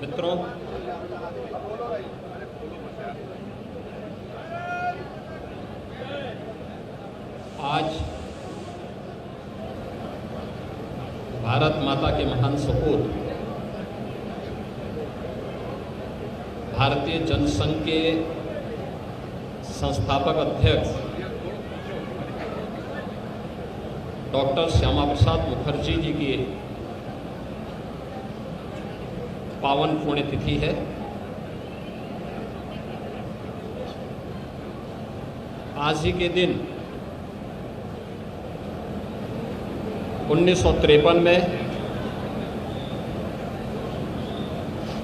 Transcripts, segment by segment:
मित्रों, आज भारत माता के महान सपूत भारतीय जनसंघ के संस्थापक अध्यक्ष डॉक्टर श्यामा प्रसाद मुखर्जी जी की पावन पुण्यतिथि है। आज ही के दिन 1953 में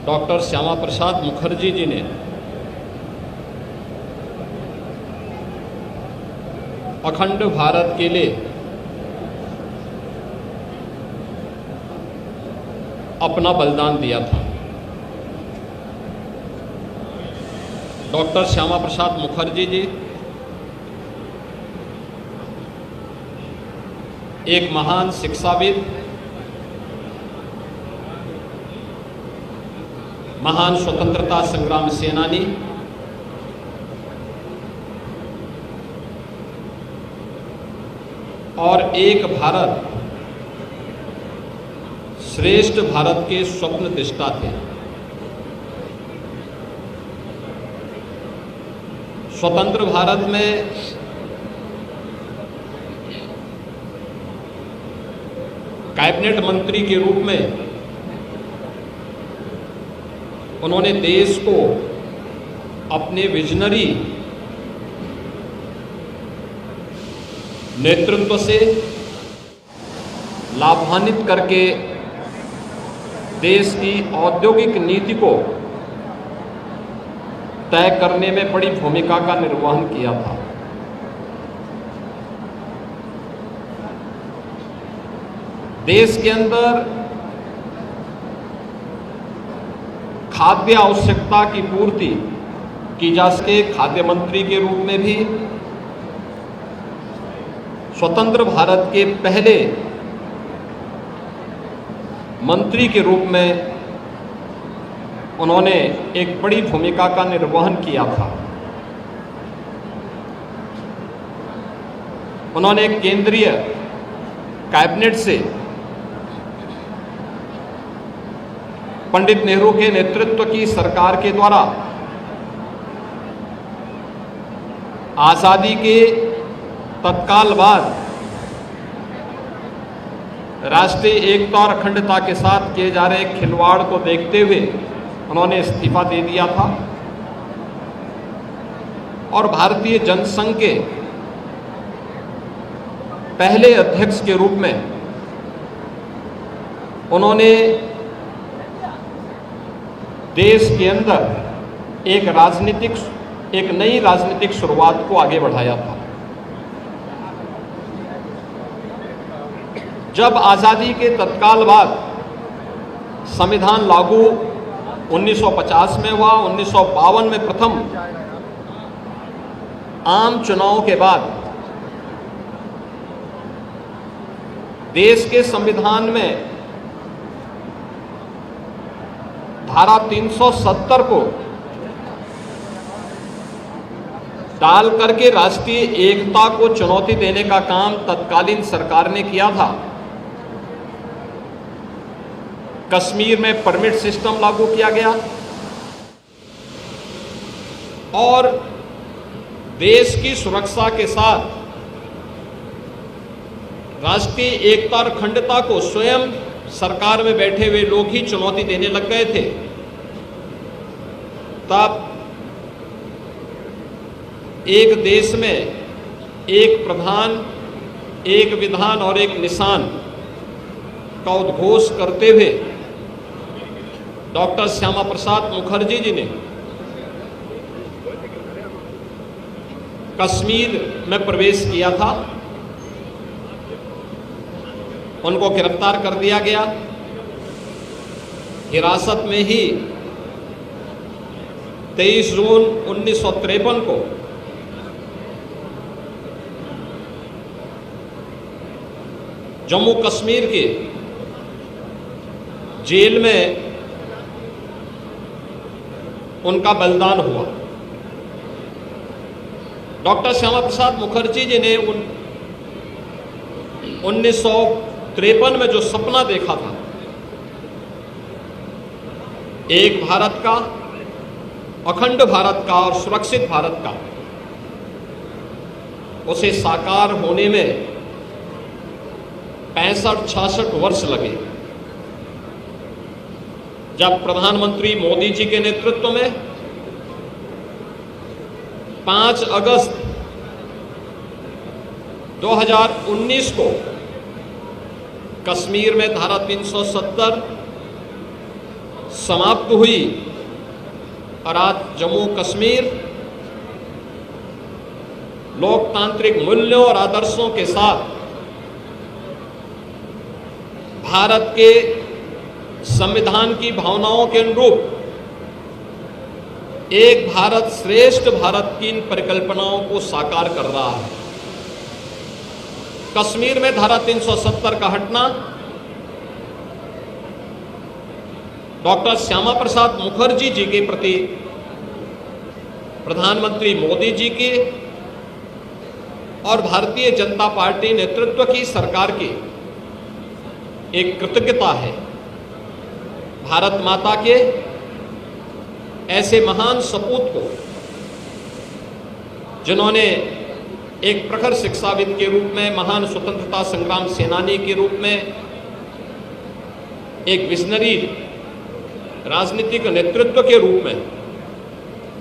डॉक्टर श्यामा प्रसाद मुखर्जी जी ने अखंड भारत के लिए अपना बलिदान दिया था। डॉक्टर श्यामा प्रसाद मुखर्जी जी एक महान शिक्षाविद, महान स्वतंत्रता संग्राम सेनानी, और एक भारत श्रेष्ठ भारत के स्वप्न दृष्टा थे। स्वतंत्र भारत में कैबिनेट मंत्री के रूप में उन्होंने देश को अपने विजनरी नेतृत्व से लाभान्वित करके देश की औद्योगिक नीति को तय करने में बड़ी भूमिका का निर्वहन किया था। देश के अंदर खाद्य आवश्यकता की पूर्ति की जा सके, खाद्य मंत्री के रूप में भी स्वतंत्र भारत के पहले मंत्री के रूप में उन्होंने एक बड़ी भूमिका का निर्वहन किया था। उन्होंने केंद्रीय कैबिनेट से पंडित नेहरू के नेतृत्व की सरकार के द्वारा आज़ादी के तत्काल बाद राष्ट्रीय एकता और अखंडता के साथ किए जा रहे खिलवाड़ को देखते हुए उन्होंने इस्तीफा दे दिया था और भारतीय जनसंघ के पहले अध्यक्ष के रूप में उन्होंने देश के अंदर एक नई राजनीतिक शुरुआत को आगे बढ़ाया था। जब आज़ादी के तत्काल बाद संविधान लागू 1950 में हुआ, 1952 में प्रथम आम चुनाव के बाद देश के संविधान में धारा 370 को डाल करके राष्ट्रीय एकता को चुनौती देने का काम तत्कालीन सरकार ने किया था। कश्मीर में परमिट सिस्टम लागू किया गया और देश की सुरक्षा के साथ राष्ट्रीय एकता और अखंडता को स्वयं सरकार में बैठे हुए लोग ही चुनौती देने लग गए थे। तब एक देश में एक प्रधान, एक विधान और एक निशान का उद्घोष करते हुए डॉक्टर श्यामा प्रसाद मुखर्जी जी ने कश्मीर में प्रवेश किया था। उनको गिरफ्तार कर दिया गया। हिरासत में ही 23 जून 1953 को जम्मू कश्मीर के जेल में उनका बलिदान हुआ। डॉक्टर श्यामा प्रसाद मुखर्जी जी ने 1953 में जो सपना देखा था, एक भारत का, अखंड भारत का और सुरक्षित भारत का, उसे साकार होने में 65-66 वर्ष लगे। जब प्रधानमंत्री मोदी जी के नेतृत्व में 5 अगस्त 2019 को कश्मीर में धारा 370 समाप्त हुई और आज जम्मू कश्मीर लोकतांत्रिक मूल्यों और आदर्शों के साथ भारत के संविधान की भावनाओं के अनुरूप एक भारत श्रेष्ठ भारत की इन परिकल्पनाओं को साकार कर रहा है। कश्मीर में धारा 370 का हटना डॉक्टर श्यामा प्रसाद मुखर्जी जी के प्रति प्रधानमंत्री मोदी जी की और भारतीय जनता पार्टी नेतृत्व की सरकार की एक कृतज्ञता है। भारत माता के ऐसे महान सपूत को, जिन्होंने एक प्रखर शिक्षाविद के रूप में, महान स्वतंत्रता संग्राम सेनानी के रूप में, एक विजनरी राजनीतिक नेतृत्व के रूप में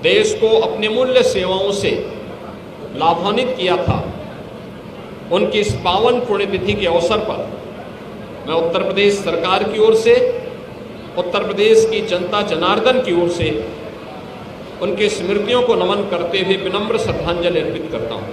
देश को अपनी मूल्य सेवाओं से लाभान्वित किया था, उनकी इस पावन पुण्यतिथि के अवसर पर मैं उत्तर प्रदेश सरकार की ओर से, उत्तर प्रदेश की जनता जनार्दन की ओर से उनकी स्मृतियों को नमन करते हुए विनम्र श्रद्धांजलि अर्पित करता हूँ।